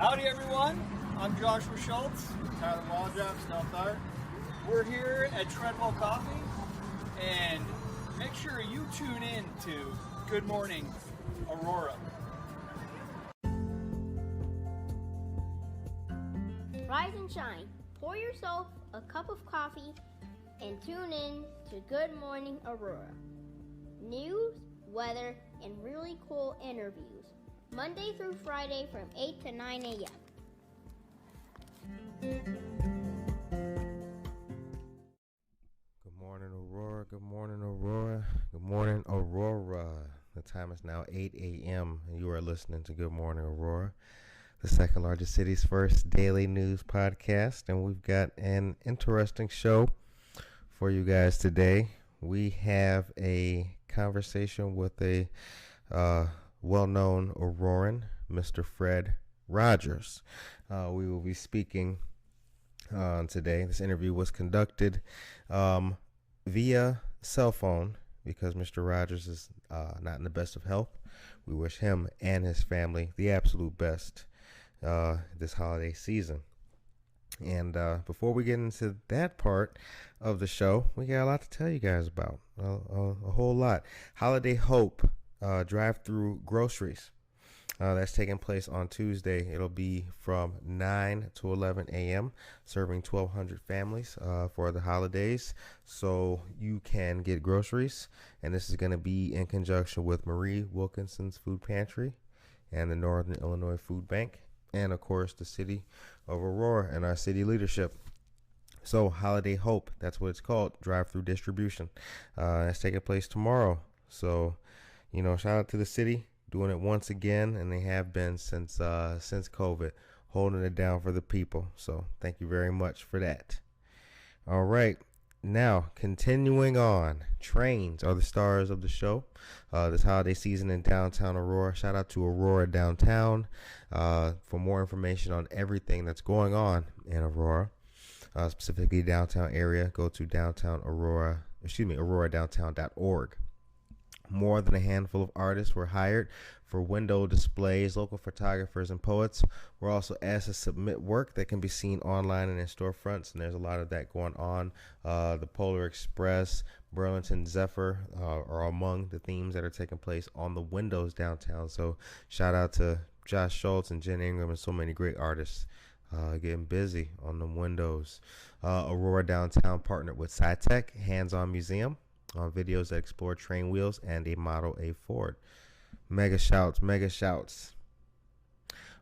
Howdy everyone, I'm Joshua Schultz. Tyler Waldrop, Stealth Art. We're here at Treadwell Coffee, and make sure you tune in to Good Morning Aurora. Rise and shine. Pour yourself a cup of coffee and tune in to Good Morning Aurora. News, weather, and really cool interviews. Monday through Friday from 8 to 9 a.m. Good morning, Aurora. Good morning, Aurora. Good morning, Aurora. The time is now 8 a.m. and you are listening to Good Morning Aurora, the second largest city's first daily news podcast. And we've got an interesting show for you guys today. We have a conversation with a well-known Auroran, Mr. Fred Rogers. We will be speaking today. This interview was conducted via cell phone because Mr. Rogers is not in the best of health. We wish him and his family the absolute best this holiday season. And before we get into that part of the show, we got a lot to tell you guys about, a whole lot. Holiday Hope drive-through groceries. That's taking place on Tuesday. It'll be from 9 to 11 a.m., serving 1,200 families for the holidays. So you can get groceries, and this is going to be in conjunction with Marie Wilkinson's Food Pantry and the Northern Illinois Food Bank, and, of course, the city of Aurora and our city leadership. So Holiday Hope, that's what it's called, drive-through distribution. That's taking place tomorrow. So, you know, shout out to the city doing it once again, and they have been since COVID, holding it down for the people. So thank you very much for that. All right, now continuing on, trains are the stars of the show this holiday season in downtown Aurora. Shout out to Aurora Downtown. For more information on everything that's going on in Aurora, specifically downtown area, go to auroradowntown.org. More than a handful of artists were hired for window displays. Local photographers and poets were also asked to submit work that can be seen online and in storefronts, and there's a lot of that going on. The Polar Express, Burlington Zephyr are among the themes that are taking place on the windows downtown. So shout out to Josh Schultz and Jen Ingram and so many great artists getting busy on the windows. Aurora Downtown partnered with SciTech Hands-On Museum on videos that explore train wheels and a Model A Ford. Mega shouts, mega shouts.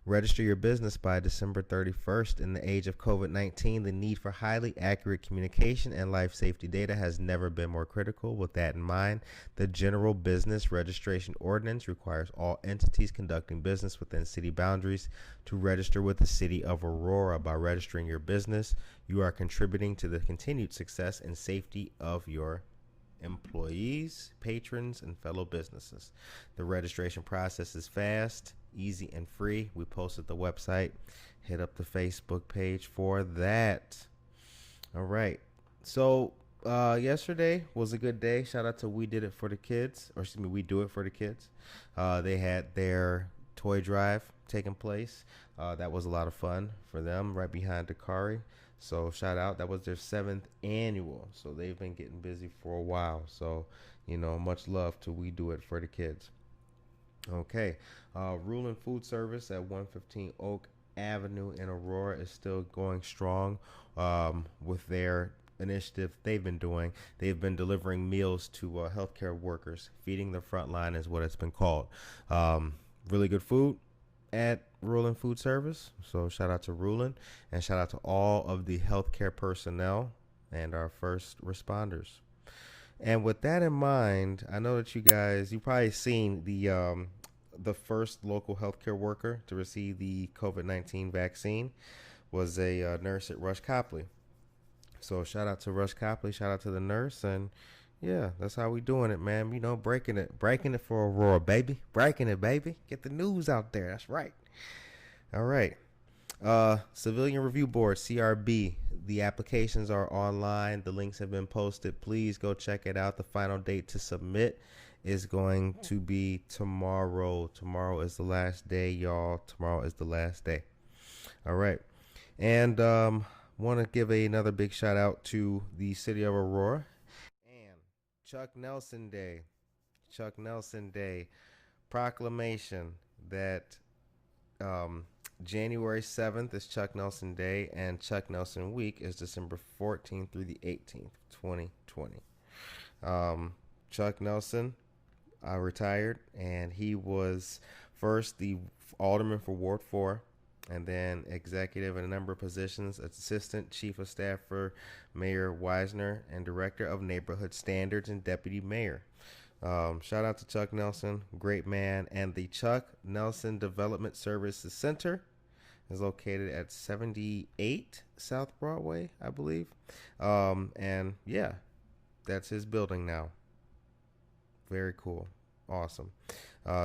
Register your business by December 31st. In the age of COVID-19, the need for highly accurate communication and life safety data has never been more critical. With that in mind, the General Business Registration Ordinance requires all entities conducting business within city boundaries to register with the city of Aurora. By registering your business, you are contributing to the continued success and safety of your employees, patrons, and fellow businesses. The registration process is fast, easy, and free. We posted the website. Hit up the Facebook page for that. All right. So yesterday was a good day. Shout out to We Did It for the Kids, or excuse me, We Do It for the Kids. They had their toy drive taking place. That was a lot of fun for them, right behind Dakari. So shout out, that was their 7th annual. So they've been getting busy for a while. So, you know, much love to We Do It for the Kids. Okay. Ruling Food Service at 115 Oak Avenue in Aurora is still going strong with their initiative they've been doing. They've been delivering meals to healthcare workers. Feeding the front line is what it's been called. Really good food at Ruling Food Service. So shout out to Ruling, and shout out to all of the healthcare personnel and our first responders. And with that in mind, I know that you've probably seen the first local healthcare worker to receive the COVID-19 vaccine was a nurse at Rush Copley. So shout out to Rush Copley, shout out to the nurse, and yeah, that's how we doing it, man. You know, breaking it for Aurora, baby. Breaking it, baby. Get the news out there. That's right. All right. Civilian Review Board, CRB. The applications are online. The links have been posted. Please go check it out. The final date to submit is going to be tomorrow. Tomorrow is the last day, y'all. Tomorrow is the last day. All right. And want to give another big shout out to the city of Aurora and Chuck Nelson Day. Chuck Nelson Day proclamation that January 7th is Chuck Nelson Day, and Chuck Nelson Week is December 14th through the 18th, 2020. Chuck Nelson retired, and he was first the alderman for Ward 4, and then executive in a number of positions, assistant chief of staff for Mayor Wisner, and director of neighborhood standards and deputy mayor. Shout out to Chuck Nelson, great man. And the Chuck Nelson Development Services Center is located at 78 South Broadway, I believe. And yeah, that's his building now. Very cool. Awesome.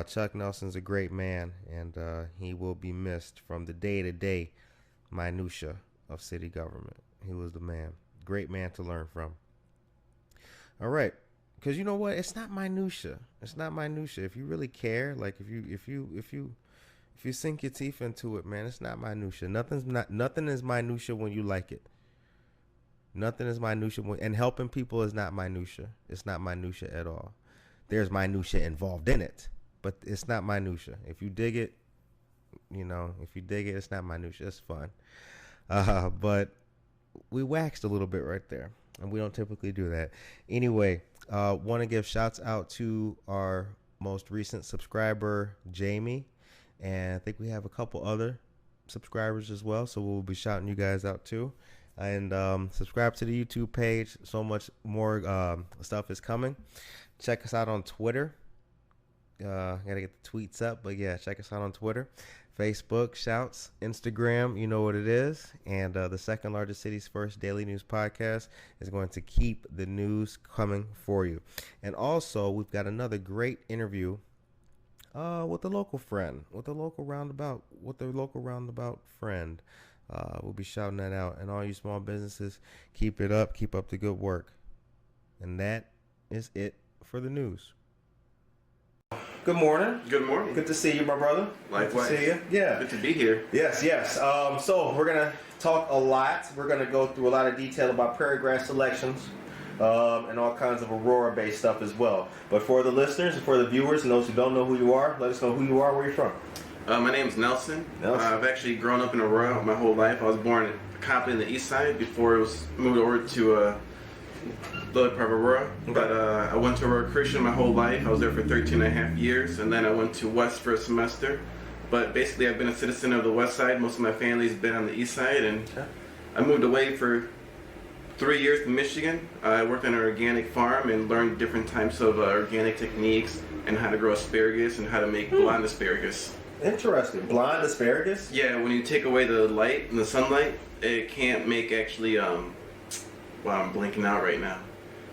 Chuck Nelson's a great man, and he will be missed from the day-to-day minutia of city government. He was the man. Great man to learn from. All right. Because you know what? It's not minutia. It's not minutia. If you really care, like if you sink your teeth into it, man, it's not minutia. Nothing is minutia when you like it. Nothing is minutia and helping people is not minutia. It's not minutia at all. There's minutia involved in it, but it's not minutia. If you dig it, it's not minutia. It's fun. But we waxed a little bit right there, and we don't typically do that. Anyway, want to give shouts out to our most recent subscriber, Jamie, and I think we have a couple other subscribers as well, so we'll be shouting you guys out too. And subscribe to the YouTube page. So much more stuff is coming. Check us out on Twitter. Gotta get the tweets up, but yeah, check us out on Twitter, Facebook, shouts, Instagram, you know what it is. And the second largest city's first daily news podcast is going to keep the news coming for you. And also, we've got another great interview with a local friend, with a local roundabout friend. We'll be shouting that out. And all you small businesses, keep it up, keep up the good work. And that is it for the news. Good morning. Good morning. Good to see you, my brother. Likewise. Good to see you. Yeah. Good to be here. Yes. So we're going to talk a lot. We're going to go through a lot of detail about Prairie Grass Selections and all kinds of Aurora-based stuff as well. But for the listeners and for the viewers and those who don't know who you are, let us know who you are, where you're from. My name's Nelson. I've actually grown up in Aurora my whole life. I was born in Copley in the east side before it was moved over to the other part of Aurora. Okay. But I went to Aurora Christian my whole life. I was there for 13 and a half years, and then I went to West for a semester. But basically, I've been a citizen of the west side. Most of my family's been on the east side, and I moved away for 3 years to Michigan. I worked on an organic farm and learned different types of organic techniques and how to grow asparagus and how to make blonde asparagus. Interesting. Blonde asparagus? Yeah, when you take away the light and the sunlight, it can't make actually, wow, I'm blinking out right now.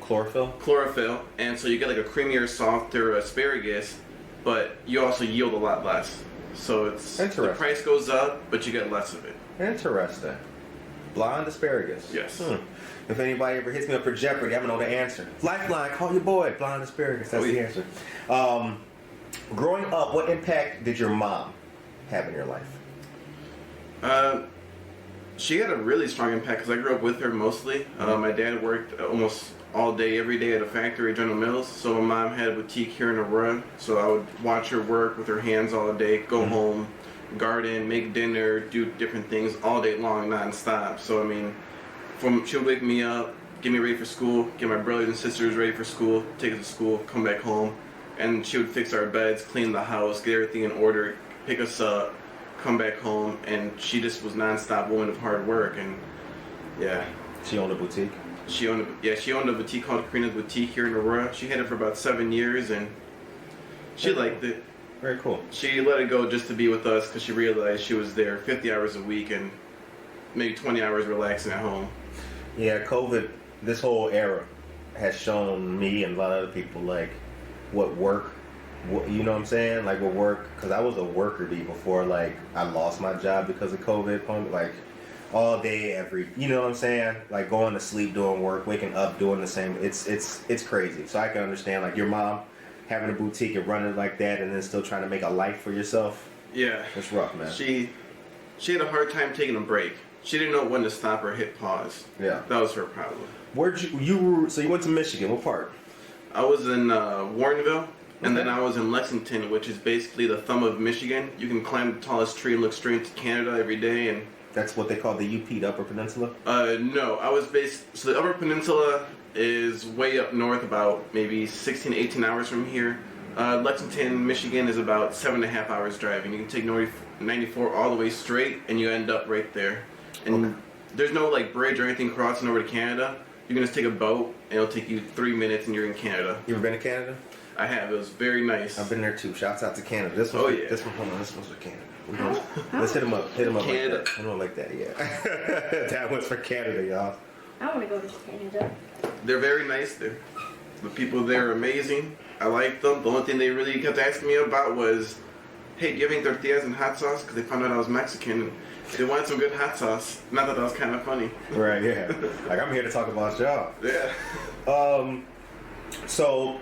Chlorophyll, and so you get like a creamier, softer asparagus, but you also yield a lot less. So it's the price goes up, but you get less of it. Interesting. Blonde asparagus. Yes. If anybody ever hits me up for Jeopardy, I'm gonna know the answer. Lifeline, call your boy. Blonde asparagus. That's the answer. Growing up, what impact did your mom have in your life? She had a really strong impact because I grew up with her mostly. My dad worked almost all day, every day at a factory at General Mills. So my mom had a boutique here in Aurora. So I would watch her work with her hands all day, go home, garden, make dinner, do different things all day long, non-stop. So I mean, she would wake me up, get me ready for school, get my brothers and sisters ready for school, take us to school, come back home, and she would fix our beds, clean the house, get everything in order, pick us up, come back home, and she just was non-stop woman of hard work. And yeah. She owned a boutique? She owned a boutique called Karina's Boutique here in Aurora. She had it for about 7 years, and she liked it. Very cool. She let it go just to be with us because she realized she was there 50 hours a week and maybe 20 hours relaxing at home. Yeah, COVID, this whole era has shown me and a lot of other people like what work, you know what I'm saying? Like what work, because I was a worker bee before like I lost my job because of COVID, like all day, you know what I'm saying? Like going to sleep doing work, waking up doing the same. It's crazy. So I can understand like your mom having a boutique and running like that and then still trying to make a life for yourself. Yeah. It's rough, man. She She had a hard time taking a break. She didn't know when to stop or hit pause. Yeah. That was her problem. Where'd so you went to Michigan. What part? I was in Warrenville, and then I was in Lexington, which is basically the thumb of Michigan. You can climb the tallest tree and look straight into Canada every day. And That's what they call the UP, the Upper Peninsula? no, I was so the Upper Peninsula is way up north, about maybe 16 to 18 hours from here. Lexington, Michigan is about 7.5 hours driving. You can take 94 all the way straight, and you end up right there. And there's no like bridge or anything crossing over to Canada. You can just take a boat, and it'll take you 3 minutes, and you're in Canada. You ever been to Canada? I have. It was very nice. I've been there too. Shouts out to Canada. This one, This one, hold on. This one's for Canada. Let's hit him up. Hit him up. Canada. Like that. Hit him up like that. Yeah. That one's for Canada, y'all. I want to go to Canada. They're very nice there. The people there are amazing. I like them. The only thing they really kept asking me about was, hey, do you have any tortillas and hot sauce? Because they found out I was Mexican. They wanted some good hot sauce. And I thought that was kind of funny. Right, yeah. Like, I'm here to talk about y'all. Yeah. So,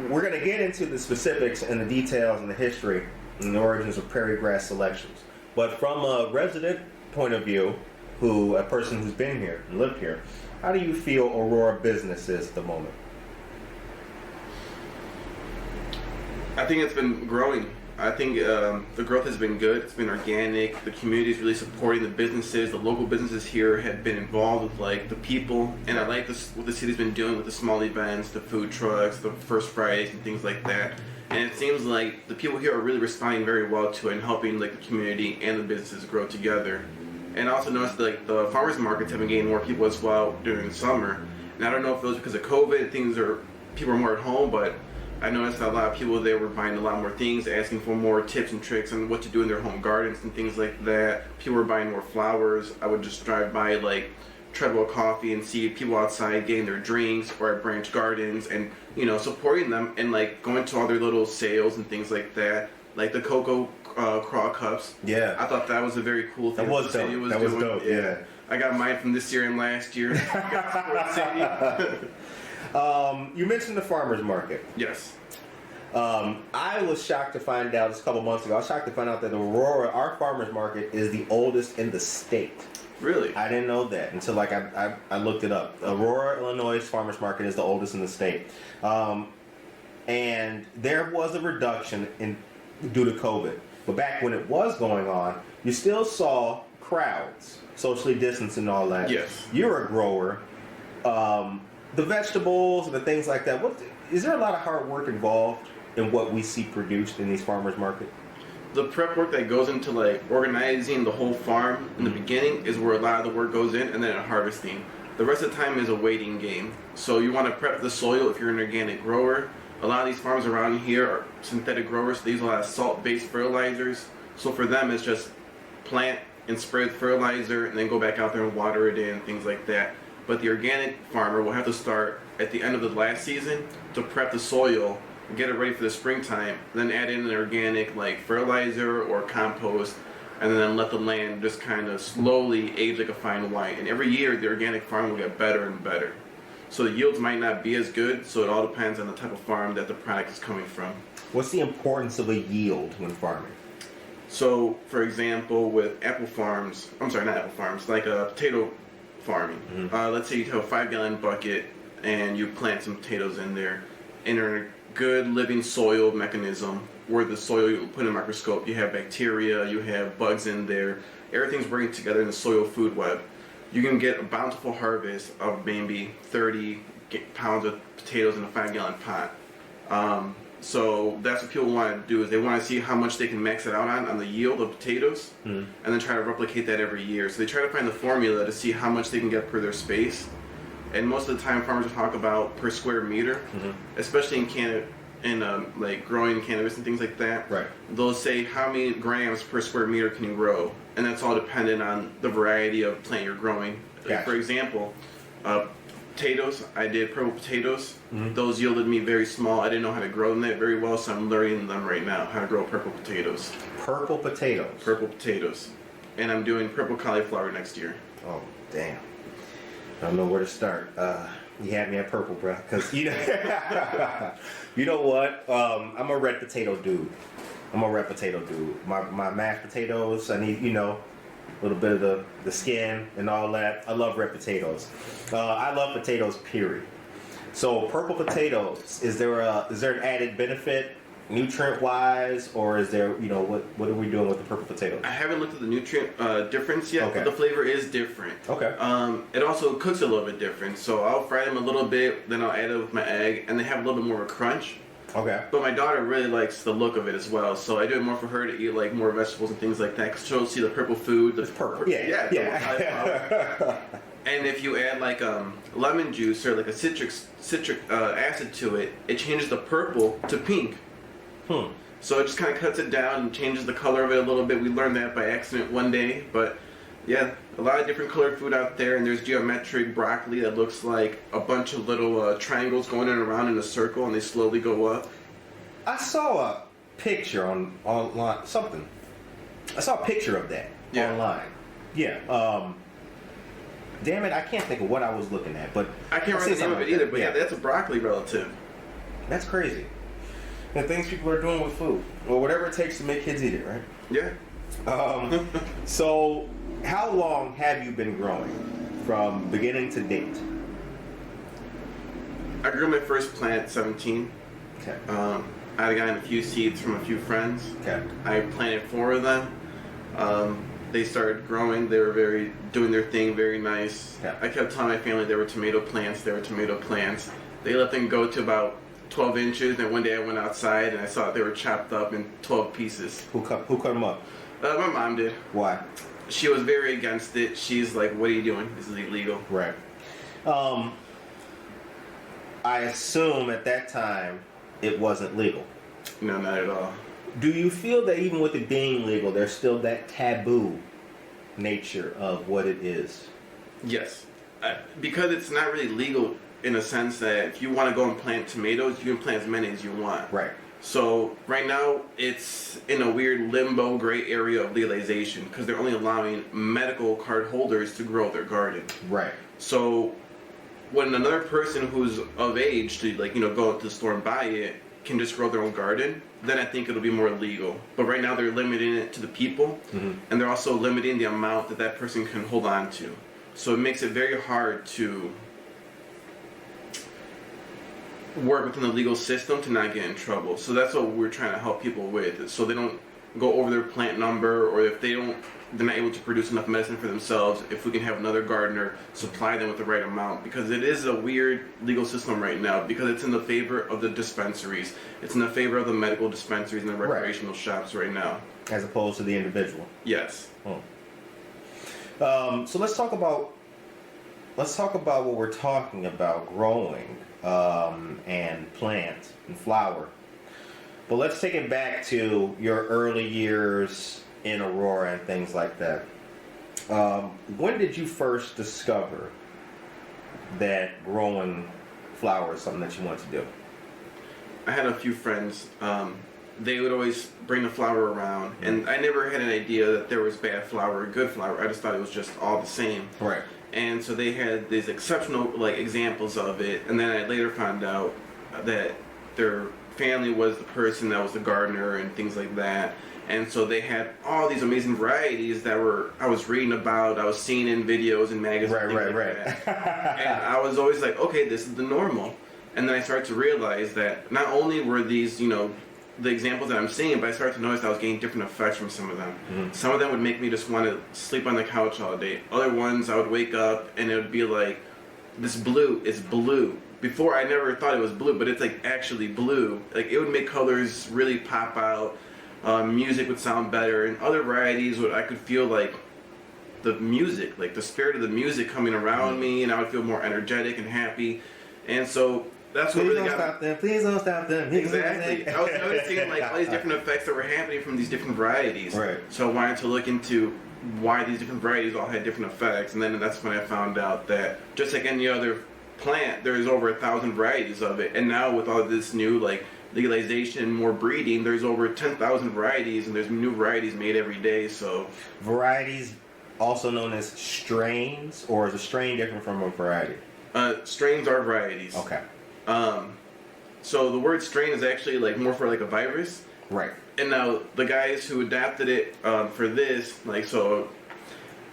we're going to get into the specifics and the details and the history and the origins of Prairie Grass Selections. But from a resident point of view, a person who's been here and lived here, how do you feel Aurora Business is at the moment? I think it's been growing. I think the growth has been good. It's been organic. The community is really supporting the businesses. The local businesses here have been involved with like the people, and I like what the city's been doing with the small events, the food trucks, the First Fridays, and things like that. And it seems like the people here are really responding very well to it and helping like the community and the businesses grow together. And I also noticed that, like the farmers markets have been getting more people as well during the summer. And I don't know if it was because of COVID, people are more at home, but I noticed that a lot of people there were buying a lot more things, asking for more tips and tricks on what to do in their home gardens and things like that. People were buying more flowers. I would just drive by like Treadwell Coffee and see people outside getting their drinks, or at Branch Gardens, and supporting them and like going to all their little sales and things like that, like the cocoa craw cups. Yeah, I thought that was a very cool thing. That was dope. That was dope. Yeah. I got mine from this year and last year. You mentioned the farmers market. Yes. I was shocked to find out just a couple months ago. I was shocked to find out that Aurora, our farmers market, is the oldest in the state. Really? I didn't know that until like I looked it up. Aurora, Illinois farmers market is the oldest in the state, and there was a reduction due to COVID. But back when it was going on, you still saw crowds, socially distanced and all that. Yes. You're a grower. The vegetables and the things like that. Is there a lot of hard work involved in what we see produced in these farmers market? The prep work that goes into like organizing the whole farm in the beginning is where a lot of the work goes in, and then harvesting. The rest of the time is a waiting game. So you want to prep the soil if you're an organic grower. A lot of these farms around here are synthetic growers. They use a lot of salt-based fertilizers. So for them, it's just plant and spray with fertilizer, and then go back out there and water it in, things like that. But the organic farmer will have to start at the end of the last season to prep the soil, get it ready for the springtime, then add in an organic like fertilizer or compost, and then let the land just kind of slowly age like a fine wine. And every year the organic farm will get better and better. So the yields might not be as good, so it all depends on the type of farm that the product is coming from. What's the importance of a yield when farming? So, for example, with like potato farming. Let's say you have a 5-gallon bucket and you plant some potatoes in there, and in a good living soil mechanism where the soil you put in a microscope, you have bacteria, you have bugs in there, everything's working together in the soil food web. You can get a bountiful harvest of maybe 30 pounds of potatoes in a 5-gallon pot. So that's what people want to do, is they want to see how much they can max it out on the yield of potatoes, and then try to replicate that every year. So they try to find the formula to see how much they can get per their space. And most of the time farmers will talk about per square meter, especially in Canada, like growing cannabis and things like that. Right. They'll say how many grams per square meter can you grow, and that's all dependent on the variety of plant you're growing. Like, Gotcha. for example, potatoes, I did purple potatoes. Those yielded me very small. I didn't know how to grow them that very well, so I'm learning them right now, how to grow purple potatoes. Purple potatoes? Purple potatoes. And I'm doing purple cauliflower next year. Oh, damn. I don't know where to start. You had me at purple, bro. Because, you know what? I'm a red potato dude. My mashed potatoes, I need, a little bit of the skin and all that. I love red potatoes. I love potatoes, period. So purple potatoes, is there an added benefit nutrient wise, or is there, what are we doing with the purple potatoes? I haven't looked at the nutrient difference yet, Okay. but the flavor is different. Okay. It also cooks a little bit different. So I'll fry them a little bit, then I'll add it with my egg, and they have a little bit more of a crunch. Okay. But my daughter really likes the look of it as well, so I do it more for her to eat like more vegetables and things like that. Because she'll see the purple food. It's purple. Yeah. And if you add like lemon juice or like a citric acid to it, it changes the purple to pink. So it just kind of cuts it down and changes the color of it a little bit. We learned that by accident one day, but yeah, a lot of different colored food out there. And there's geometric broccoli that looks like a bunch of little triangles going in around in a circle, and they slowly go up. I saw a picture online, something. I saw a picture of that online. Yeah. Damn it, I can't think of what I was looking at, but I can't remember the name of it either. But yeah, that's a broccoli relative. That's crazy. The things people are doing with food, or whatever it takes to make kids eat it, right? Yeah. So, how long have you been growing, from beginning to date? I grew my first plant at 17. Okay. I had gotten a few seeds from a few friends. Okay. I planted 4 of them. They started growing. They were doing their thing, very nice. Yeah. I kept telling my family they were tomato plants. They let them go to about 12 inches, and one day I went outside and I saw they were chopped up in 12 pieces. Who cut them up? My mom did. Why? She was very against it. She's like, "What are you doing? This is illegal." Right. I assume at that time it wasn't legal. No, not at all. Do you feel that even with it being legal, there's still that taboo nature of what it is? Yes. Because it's not really legal in a sense that if you want to go and plant tomatoes, you can plant as many as you want. Right. So right now it's in a weird limbo gray area of legalization because they're only allowing medical card holders to grow their garden. Right. So when another person who's of age to go to the store and buy it can just grow their own garden, then I think it'll be more legal. But right now they're limiting it to the people, and they're also limiting the amount that person can hold on to. So it makes it very hard to work within the legal system to not get in trouble. So that's what we're trying to help people with, so they don't go over their plant number, or if they're not able to produce enough medicine for themselves, if we can have another gardener supply them with the right amount. Because it is a weird legal system right now, because it's in the favor of the dispensaries. It's in the favor of the medical dispensaries and the recreational shops right now. As opposed to the individual. Yes. So let's talk about what we're talking about, growing and plant and flower. But let's take it back to your early years in Aurora and things like that. When did you first discover that growing flowers is something that you want to do? I had a few friends. They would always bring the flower around, and I never had an idea that there was bad flower or good flower. I just thought it was just all the same. Right. And so they had these exceptional examples of it, and then I later found out that their family was the person that was the gardener and things like that. And so they had all these amazing varieties that I was reading about, I was seeing in videos and magazines. Right. And I was always like, okay, this is the normal. And then I started to realize that not only were these, the examples that I'm seeing, but I started to notice I was getting different effects from some of them. Some of them would make me just want to sleep on the couch all day. Other ones, I would wake up and it would be like, this blue is blue. Before, I never thought it was blue, but it's actually blue. It would make colors really pop out. Music would sound better. And other varieties, I could feel the music, the spirit of the music coming around me, and I would feel more energetic and happy. And so that's what really got me. Please don't stop them. Exactly. I was noticing all these different effects that were happening from these different varieties. Right. So I wanted to look into why these different varieties all had different effects, and then that's when I found out that just like any other plant, there's over 1,000 varieties of it. And now with all this new legalization, more breeding, there's over 10,000 varieties, and there's new varieties made every day. So varieties, also known as strains, or is a strain different from a variety? Strains are varieties. Okay. So the word strain is actually more for a virus. Right. And now the guys who adapted it for this, so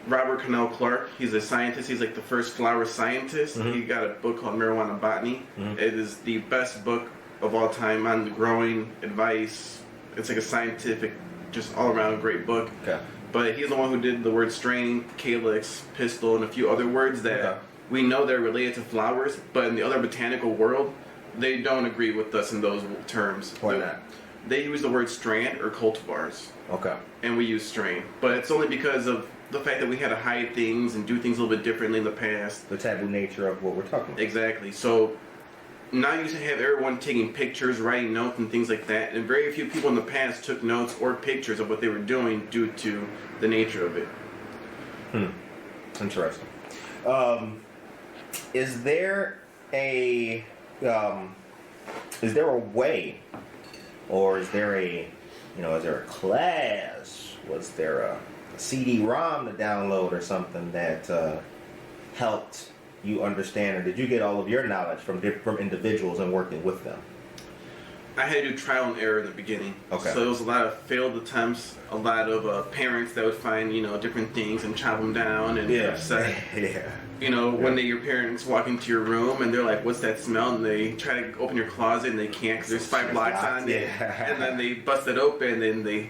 Robert Cannell Clark. He's a scientist. He's like the first flower scientist. He got a book called Marijuana Botany. It is the best book of all time on the growing advice. It's like a scientific, just all around great book. Okay. But he's the one who did the word strain, calyx, pistil, and a few other words that we know they're related to flowers, but in the other botanical world, they don't agree with us in those terms. Why not? They use the word strand or cultivars. Okay. And we use strain. But it's only because of the fact that we had to hide things and do things a little bit differently in the past. The taboo nature of what we're talking about. Exactly. So now you used to have everyone taking pictures, writing notes, and things like that. And very few people in the past took notes or pictures of what they were doing due to the nature of it. Interesting. Is there a way, or is there a class? Was there a CD-ROM to download or something that helped you understand, or did you get all of your knowledge from individuals and working with them? I had to do trial and error in the beginning. Okay. So there was a lot of failed attempts, a lot of parents that would find, different things and chop them down and get upset. One day your parents walk into your room and they're like, "What's that smell?" And they try to open your closet and they can't because there's 5 locks on it. And then they bust it open and they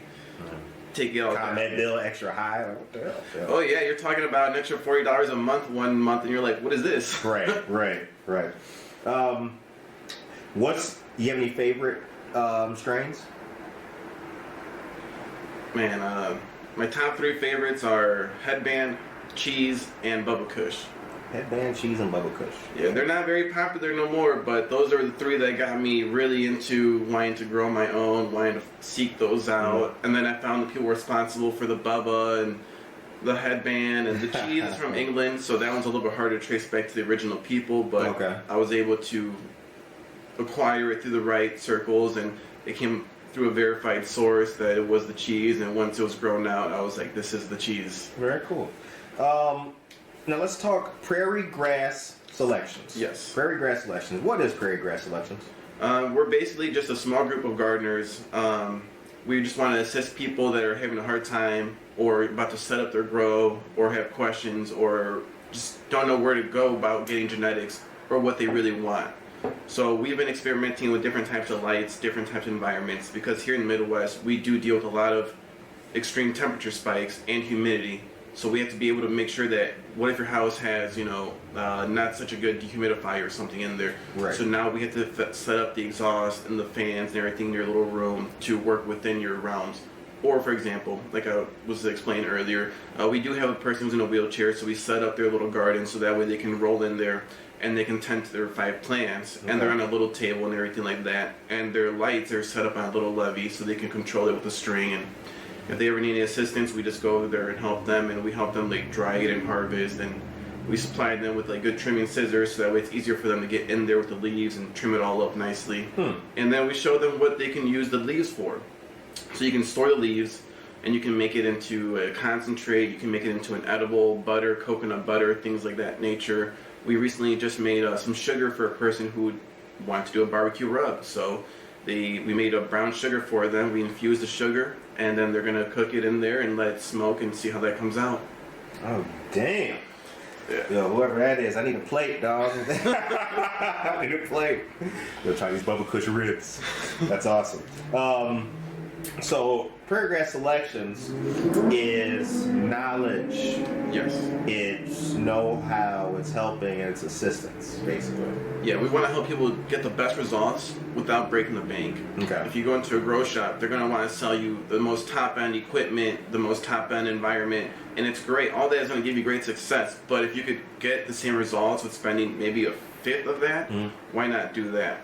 take it all down. Comment bill extra high. Like, what the hell? Yeah. Oh yeah, you're talking about an extra $40 a month one month and you're like, "What is this?" Right. You have any favorite strains? Man, my top 3 favorites are Headband, Cheese, and Bubba Kush. Headband, Cheese, and Bubba Kush. Yeah, they're not very popular no more, but those are the 3 that got me really into wanting to grow my own, wanting to seek those out. And then I found the people responsible for the Bubba and the Headband, and the Cheese is from England, so that one's a little bit harder to trace back to the original people, but I was able to acquire it through the right circles, and it came through a verified source that it was the cheese, and once it was grown out, I was like, this is the cheese. Very cool. Now let's talk Prairie Grass Selections. Yes. Prairie Grass Selections. What is Prairie Grass Selections? We're basically just a small group of gardeners. We just want to assist people that are having a hard time or about to set up their grow or have questions or just don't know where to go about getting genetics or what they really want. So we've been experimenting with different types of lights, different types of environments, because here in the Midwest we do deal with a lot of extreme temperature spikes and humidity. So we have to be able to make sure that, what if your house has, not such a good dehumidifier or something in there. Right. So now we have to set up the exhaust and the fans and everything in your little room to work within your realms. Or, for example, like I was explaining earlier, we do have a person who's in a wheelchair, so we set up their little garden so that way they can roll in there and they can tend to their 5 plants, and they're on a little table and everything like that, and their lights are set up on a little levee so they can control it with a string, and if they ever need any assistance, we just go over there and help them, and we help them like dry it and harvest, and we supply them with like good trimming scissors so that way it's easier for them to get in there with the leaves and trim it all up nicely. And then we show them what they can use the leaves for. So you can store the leaves and you can make it into a concentrate, you can make it into an edible, butter, coconut butter, things like that nature. We recently just made some sugar for a person who would want to do a barbecue rub. So we made a brown sugar for them, we infused the sugar, and then they're going to cook it in there and let it smoke and see how that comes out. Oh, damn. Yeah. Yo, whoever that is, I need a plate, dog. I need a plate. Yo, try these Bubba Kush ribs. That's awesome. So, Prairie Grass Selections is knowledge. Yes. It's know-how, it's helping, and it's assistance, basically. Yeah, we want to help people get the best results without breaking the bank. Okay. If you go into a grow shop, they're going to want to sell you the most top-end equipment, the most top-end environment, and it's great. All that is going to give you great success, but if you could get the same results with spending maybe a fifth of that, why not do that?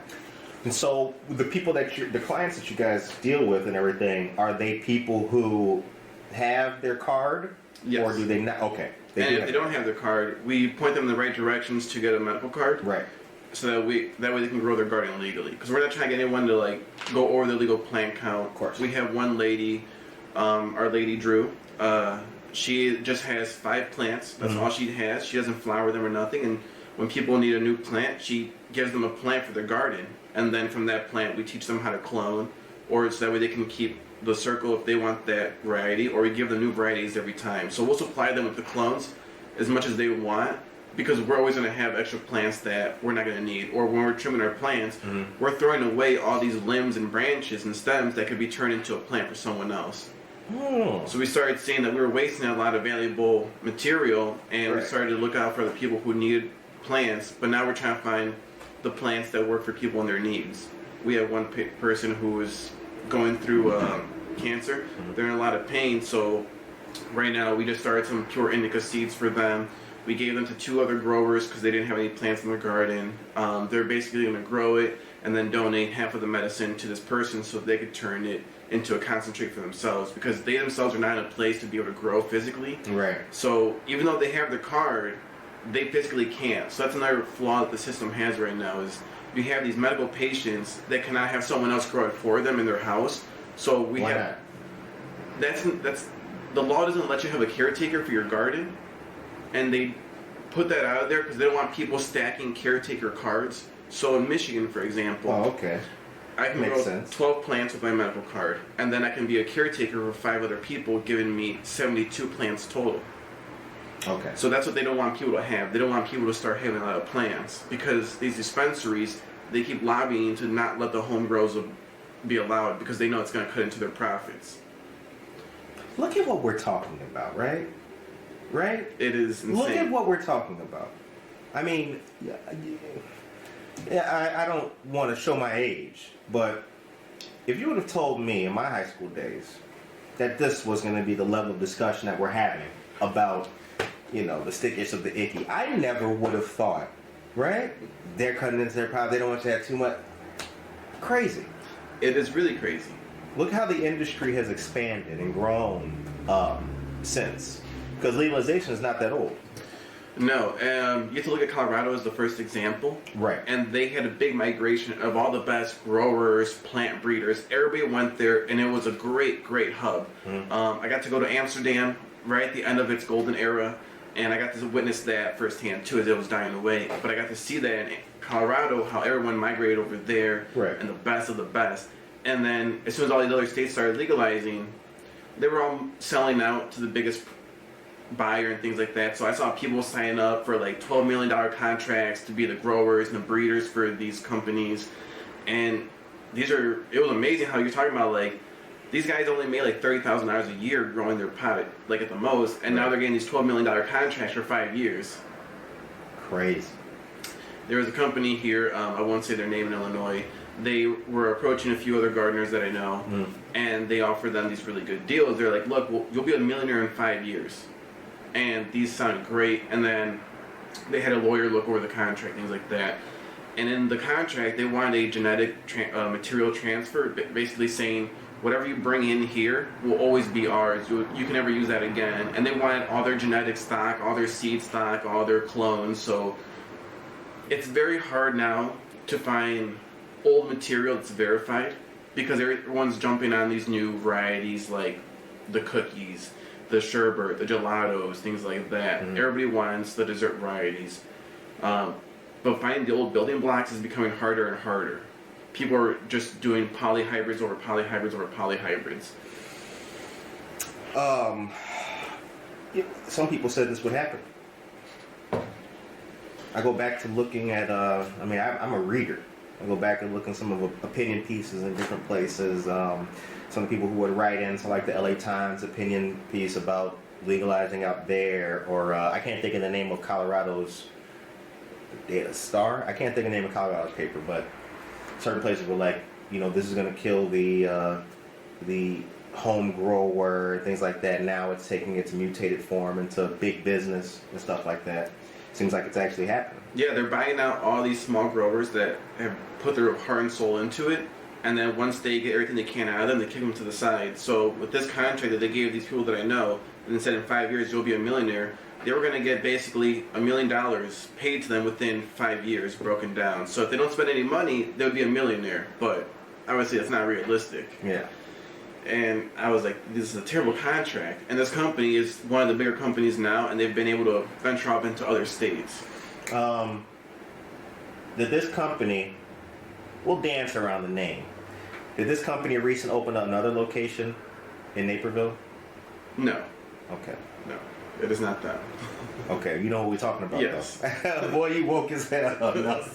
And so, the clients that you guys deal with and everything, are they people who have their card? Yes. Or do they not? Okay. And if they don't have their card, we point them in the right directions to get a medical card. Right. So that way they can grow their garden legally. Because we're not trying to get anyone to like go over the legal plant count. Of course. We have one lady, Our Lady Drew. She just has 5 plants. That's all she has. She doesn't flower them or nothing. And when people need a new plant, she gives them a plant for their garden. And then from that plant, we teach them how to clone, or so that way they can keep the circle if they want that variety, or we give them new varieties every time. So we'll supply them with the clones as much as they want, because we're always going to have extra plants that we're not going to need. Or when we're trimming our plants, we're throwing away all these limbs and branches and stems that could be turned into a plant for someone else. So we started seeing that we were wasting a lot of valuable material, and we started to look out for the people who needed plants, but now we're trying to find the plants that work for people and their needs. We have one person who is going through cancer. They're in a lot of pain, so right now we just started some pure indica seeds for them. We gave them to 2 other growers because they didn't have any plants in their garden. They're basically going to grow it and then donate half of the medicine to this person so they could turn it into a concentrate for themselves, because they themselves are not in a place to be able to grow physically. Right. So even though they have the card, they physically can't. So that's another flaw that the system has right now, is you have these medical patients that cannot have someone else grow it for them in their house. So we Why have that's the law doesn't let you have a caretaker for your garden, and they put that out of there because they don't want people stacking caretaker cards. So in Michigan, for example, I can grow 12 plants with my medical card, and then I can be a caretaker for 5 other people, giving me 72 plants total. Okay. So that's what they don't want people to have. They don't want people to start having a lot of plants, because these dispensaries, they keep lobbying to not let the home grows be allowed, because they know it's going to cut into their profits. Look at what we're talking about, right? Right? It is insane. Look at what we're talking about. I mean, I don't want to show my age, but if you would have told me in my high school days that this was going to be the level of discussion that we're having about, you know, the stickish of the icky, I never would have thought, right? They're cutting into their pie. They don't want you to have too much. Crazy. It is really crazy. Look how the industry has expanded and grown since. Because legalization is not that old. No, you have to look at Colorado as the first example. Right. And they had a big migration of all the best growers, plant breeders. Everybody went there, and it was a great, great hub. I got to go to Amsterdam right at the end of its golden era, and I got to witness that firsthand too, as it was dying away. But I got to see that in Colorado, how everyone migrated over there, and the best of the best. And then as soon as all these other states started legalizing, they were all selling out to the biggest buyer and things like that. So I saw people sign up for like $12 million contracts to be the growers and the breeders for these companies. And it was amazing how you're talking about, like, these guys only made like $30,000 a year growing their pot, like at the most, and now they're getting these $12 million contracts for 5 years. Crazy. There was a company here, I won't say their name, in Illinois. They were approaching a few other gardeners that I know, and they offered them these really good deals. They're like, look, you'll be a millionaire in 5 years. And these sounded great. And then they had a lawyer look over the contract, things like that. And in the contract, they wanted a genetic material transfer, basically saying, whatever you bring in here will always be ours. You can never use that again. And they wanted all their genetic stock, all their seed stock, all their clones. So it's very hard now to find old material that's verified, because everyone's jumping on these new varieties like the cookies, the sherbet, the gelatos, things like that. Everybody wants the dessert varieties. But finding the old building blocks is becoming harder and harder. People are just doing polyhybrids over polyhybrids over polyhybrids. Some people said this would happen. I go back to looking at, I'm a reader. I go back and look at some of the opinion pieces in different places. Some of the people who would write into like the LA Times opinion piece about legalizing out there, or I can't think of the name of Colorado's Data Star. I can't think of the name of Colorado's paper, but certain places were like, you know, this is going to kill the home grower, things like that. Now it's taking its mutated form into big business and stuff like that. Seems like it's actually happening. Yeah, they're buying out all these small growers that have put their heart and soul into it, and then once they get everything they can out of them, they kick them to the side. So with this contract that they gave these people that I know, and they said in 5 years you'll be a millionaire, they were going to get basically $1 million paid to them within 5 years, broken down. So if they don't spend any money, they would be a millionaire. But obviously that's not realistic. Yeah. And I was like, this is a terrible contract. And this company is one of the bigger companies now, and they've been able to venture off into other states. That this company will dance around the name. Did this company recently open up another location in Naperville? No, Okay. no, it is not that. Okay, you know what we're talking about, Yes. though. Boy, you woke as hell up. No. I gotta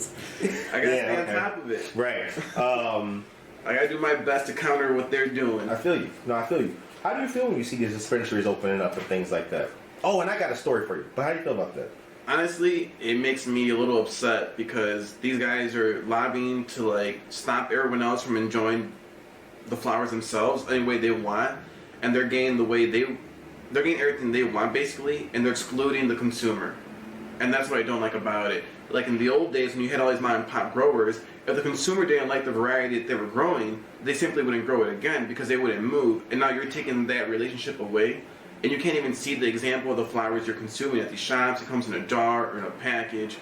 stay on top of it. Right. I gotta do my best to counter what they're doing. I feel you. No, I feel you. How do you feel when you see these dispensaries opening up and things like that? Oh, and I got a story for you. But how do you feel about that? Honestly, it makes me a little upset because these guys are lobbying to like stop everyone else from enjoying the flowers themselves any way they want, and they're getting they're getting everything they want basically, and they're excluding the consumer. And that's what I don't like about it. Like in the old days when you had all these mom and pop growers, if the consumer didn't like the variety that they were growing, they simply wouldn't grow it again because they wouldn't move. And now you're taking that relationship away, and you can't even see the example of the flowers you're consuming at these shops. It comes in a jar or in a package.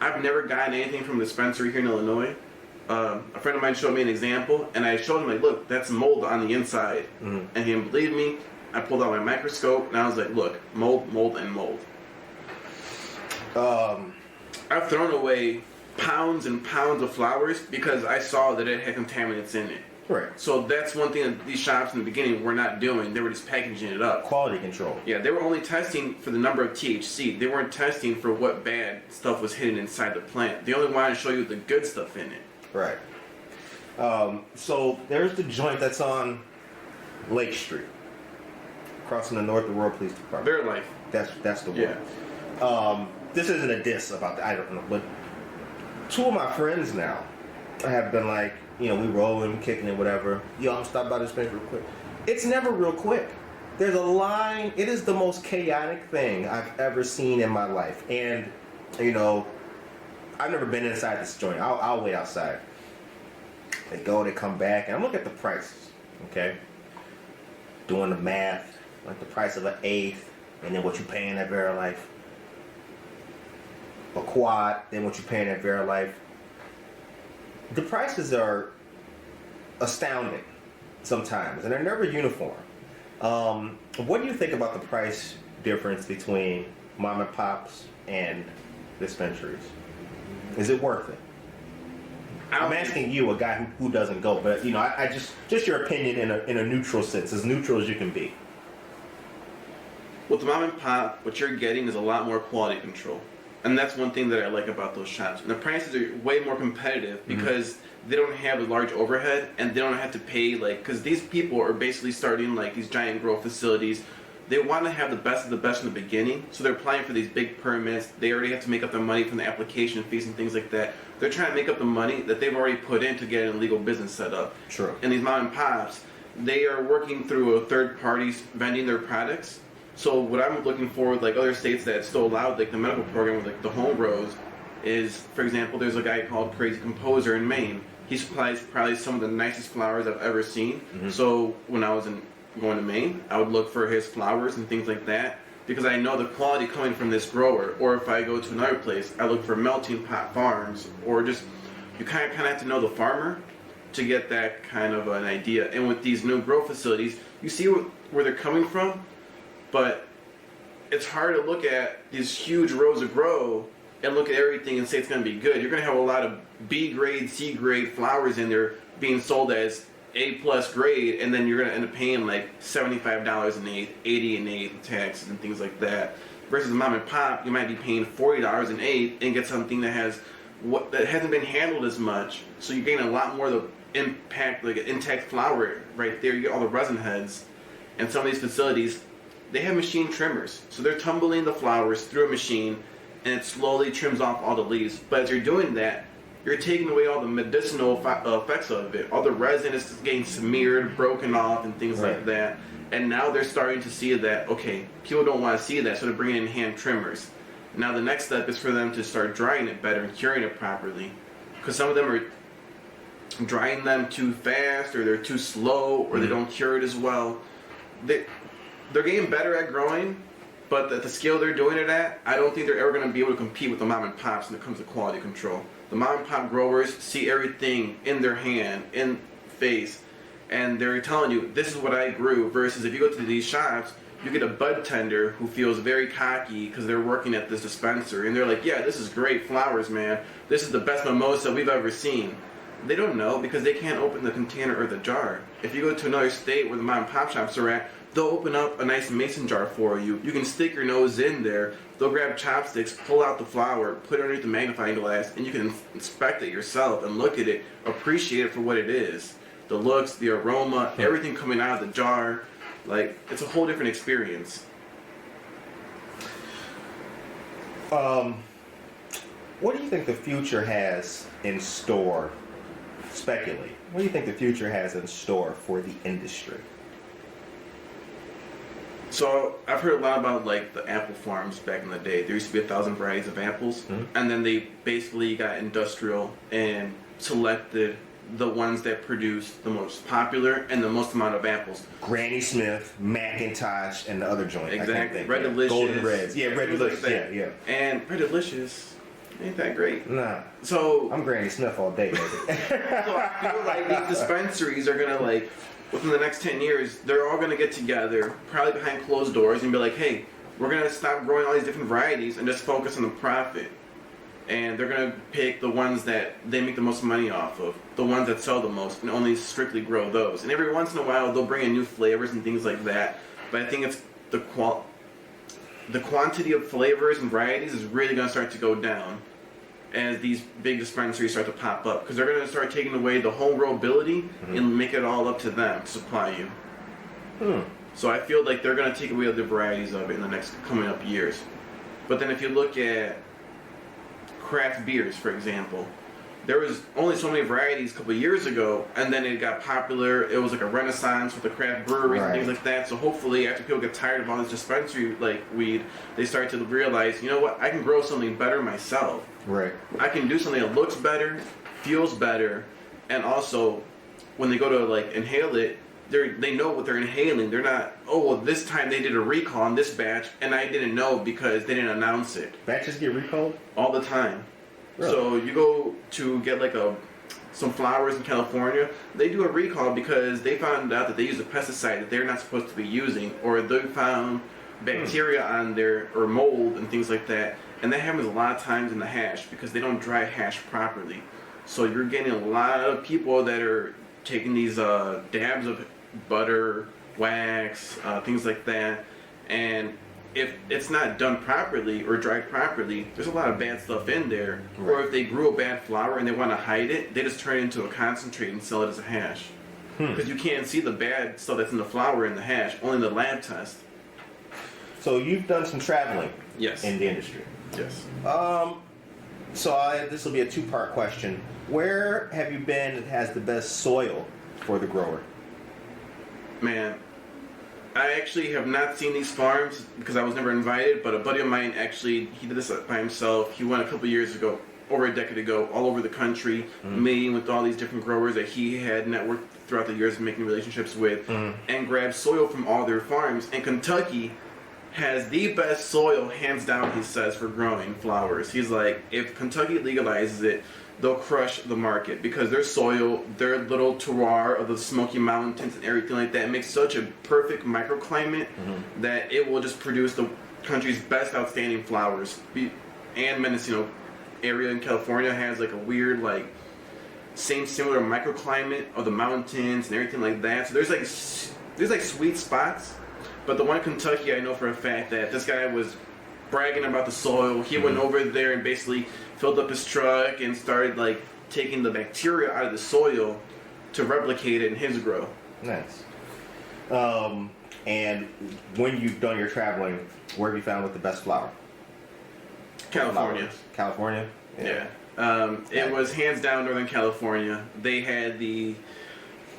I've never gotten anything from a dispensary here in Illinois. A friend of mine showed me an example, and I showed him, like, look, that's mold on the inside. Mm-hmm. And he didn't believe me. I pulled out my microscope, and I was like, look, mold, mold, and mold. I've thrown away pounds and pounds of flowers because I saw that it had contaminants in it. Right. So that's one thing that these shops in the beginning were not doing. They were just packaging it up. Quality control. Yeah, they were only testing for the number of THC. They weren't testing for what bad stuff was hidden inside the plant. They only wanted to show you the good stuff in it. Right. So there's the joint that's on Lake Street, crossing the North Aurora Police Department. Their life. That's the one. Yeah. This isn't a diss about I don't know, but two of my friends now have been like, you know, we rolling, kicking it, whatever. Yo, I'm stop by this place real quick. It's never real quick. There's a line. It is the most chaotic thing I've ever seen in my life. And, you know, I've never been inside this joint. I'll wait outside. They go, they come back, and I'm looking at the prices, okay? Doing the math, like the price of an eighth, and then what you pay in that Verilife. A quad, then what you pay in that Verilife. The prices are astounding sometimes, and they're never uniform. What do you think about the price difference between mom and pops and dispensaries? Is it worth it? I'm asking you, a guy who doesn't go, but you know, I just your opinion in a neutral sense, as neutral as you can be. With the mom and pop, what you're getting is a lot more quality control. And that's one thing that I like about those shops. And the prices are way more competitive because they don't have a large overhead and they don't have to pay, like, because these people are basically starting like these giant grow facilities. They want to have the best of the best in the beginning, so they're applying for these big permits. They already have to make up their money from the application fees and things like that. They're trying to make up the money that they've already put in to get a legal business set up. Sure. And these mom and pops, they are working through a third parties vending their products. So what I'm looking for with like other states that still allowed like the medical program with like the home grows is, for example, there's a guy called Crazy Composer in Maine. He supplies probably some of the nicest flowers I've ever seen. So when I was going to Maine, I would look for his flowers and things like that because I know the quality coming from this grower. Or if I go to another place, I look for Melting Pot Farms, or just you kind of have to know the farmer to get that kind of an idea. And with these new grow facilities, you see where they're coming from, but it's hard to look at these huge rows of grow and look at everything and say it's going to be good. You're going to have a lot of B grade, C grade flowers in there being sold as A+ grade, and then you're going to end up paying like $75 an eighth, $80 an eighth, taxes and things like that. Versus mom and pop, you might be paying $40 an eighth and get something that hasn't been handled as much. So you're getting a lot more of the impact, like an intact flower right there. You get all the resin heads, and some of these facilities, they have machine trimmers. So they're tumbling the flowers through a machine, and it slowly trims off all the leaves. But as you're doing that, you're taking away all the medicinal effects of it. All the resin is getting smeared, broken off, and things like that. And now they're starting to see that, okay, people don't want to see that, so they're bringing in hand trimmers. Now the next step is for them to start drying it better and curing it properly. Because some of them are drying them too fast, or they're too slow, or they don't cure it as well. They're getting better at growing, but at the scale they're doing it at, I don't think they're ever going to be able to compete with the mom and pops when it comes to quality control. The mom and pop growers see everything in their hand, in face, and they're telling you, this is what I grew, versus if you go to these shops, you get a bud tender who feels very cocky because they're working at this dispensary, and they're like, yeah, this is great flowers, man. This is the best mimosa we've ever seen. They don't know because they can't open the container or the jar. If you go to another state where the mom and pop shops are at, they'll open up a nice mason jar for you. You can stick your nose in there. They'll grab chopsticks, pull out the flower, put it underneath the magnifying glass, and you can inspect it yourself and look at it, appreciate it for what it is. The looks, the aroma, everything coming out of the jar. Like, it's a whole different experience. What do you think the future has in store? Speculate. What do you think the future has in store for the industry? So I've heard a lot about like the apple farms back in the day. There used to be 1,000 varieties of apples, and then they basically got industrial and selected the ones that produce the most popular and the most amount of apples. Granny Smith, Macintosh, and the other joint. Exactly. Red Delicious. Golden Reds. Yeah, Red Delicious. Like yeah. And Red Delicious ain't that great. Nah. So I'm Granny Smith all day, baby. so I feel like these dispensaries are gonna like, within the next 10 years, they're all gonna get together, probably behind closed doors, and be like, hey, we're gonna stop growing all these different varieties and just focus on the profit. And they're gonna pick the ones that they make the most money off of, the ones that sell the most, and only strictly grow those. And every once in a while, they'll bring in new flavors and things like that. But I think it's the quantity of flavors and varieties is really gonna start to go down as these big dispensaries start to pop up, because they're going to start taking away the home grow ability and make it all up to them to supply you. So I feel like they're going to take away the varieties of it in the next coming up years. But then if you look at craft beers, for example, there was only so many varieties a couple of years ago, and then it got popular. It was like a renaissance with the craft breweries and things like that. So hopefully, after people get tired of all this dispensary like weed, they start to realize, you know what, I can grow something better myself. Right. I can do something that looks better, feels better, and also when they go to like inhale it, they know what they're inhaling. They're not, oh, well, this time they did a recall on this batch, and I didn't know because they didn't announce it. Batches get recalled? All the time. Really? So you go to get like some flowers in California, they do a recall because they found out that they use a pesticide that they're not supposed to be using, or they found bacteria on there, or mold and things like that. And that happens a lot of times in the hash because they don't dry hash properly. So you're getting a lot of people that are taking these dabs of butter, wax, things like that, and if it's not done properly or dried properly, there's a lot of bad stuff in there. Right. Or if they grew a bad flower and they want to hide it, they just turn it into a concentrate and sell it as a hash. Because you can't see the bad stuff that's in the flower in the hash, only the lab test. So you've done some traveling. Yes. In the industry. Yes. So this will be a two-part question. Where have you been that has the best soil for the grower? Man, I actually have not seen these farms because I was never invited, but a buddy of mine actually, he did this by himself. He went a couple years ago, over a decade ago, all over the country, meeting with all these different growers that he had networked throughout the years, making relationships with, and grabbed soil from all their farms. And Kentucky has the best soil, hands down, he says, for growing flowers. He's like, if Kentucky legalizes it, they'll crush the market because their soil, their little terroir of the Smoky Mountains and everything like that makes such a perfect microclimate that it will just produce the country's best outstanding flowers. And Mendocino area in California has like a weird, like, similar microclimate of the mountains and everything like that. So there's like sweet spots. But the one in Kentucky, I know for a fact that this guy was bragging about the soil. He went over there and basically filled up his truck and started like taking the bacteria out of the soil to replicate it in his grow. Nice. And when you've done your traveling, where have you found with the best flower? California. Flowers. California? Yeah. It was hands down Northern California. They had the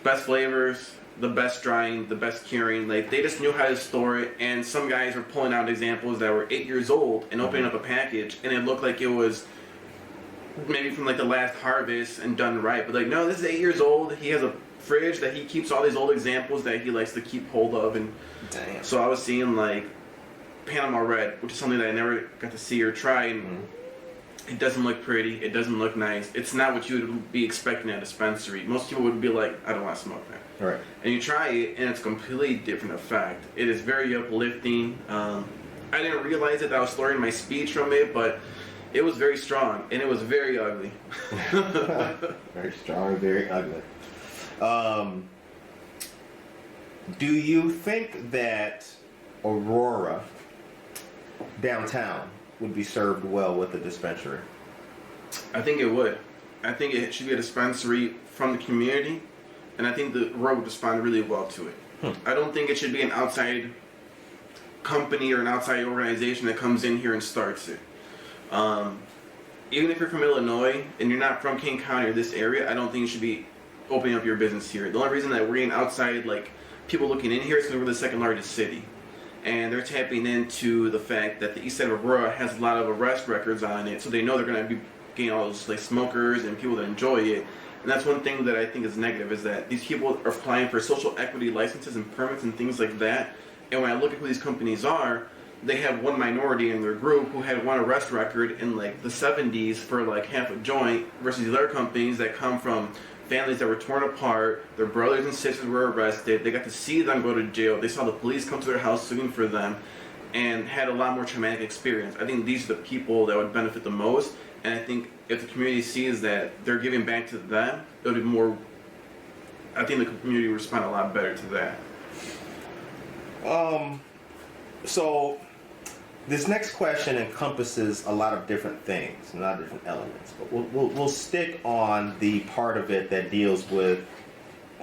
best flavors, the best drying, the best curing. Like, they just knew how to store it, and some guys were pulling out examples that were 8 years old and opening up a package, and it looked like it was maybe from like the last harvest and done right. But like, no, this is 8 years old. He has a fridge that he keeps all these old examples that he likes to keep hold of. And damn. So I was seeing like Panama Red, which is something that I never got to see or try, and it doesn't look pretty. It doesn't look nice. It's not what you would be expecting at a dispensary. Most people would be like, I don't want to smoke that. Right. And you try it, and it's a completely different effect. It is very uplifting. I didn't realize it. I was slurring my speech from it, but It was very strong, and it was very ugly. Very strong, very ugly. Do you think that Aurora downtown would be served well with a dispensary? I think it would. I think it should be a dispensary from the community, and I think the Aurora would respond really well to it. I don't think it should be an outside company or an outside organization that comes in here and starts it. Even if you're from Illinois and you're not from King County or this area, I don't think you should be opening up your business here. The only reason that we're getting outside, like, people looking in here is because we're the second largest city. And they're tapping into the fact that the east side of Aurora has a lot of arrest records on it, so they know they're going to be getting all those like smokers and people that enjoy it. And that's one thing that I think is negative, is that these people are applying for social equity licenses and permits and things like that. And when I look at who these companies are, they have one minority in their group who had one arrest record in like the 70s for like half a joint, versus these other companies that come from families that were torn apart, their brothers and sisters were arrested, they got to see them go to jail, they saw the police come to their house looking for them, and had a lot more traumatic experience. I think these are the people that would benefit the most, and I think if the community sees that they're giving back to them, it'll be more, I think the community will respond a lot better to that. So this next question encompasses a lot of different things, a lot of different elements, but we'll stick on the part of it that deals with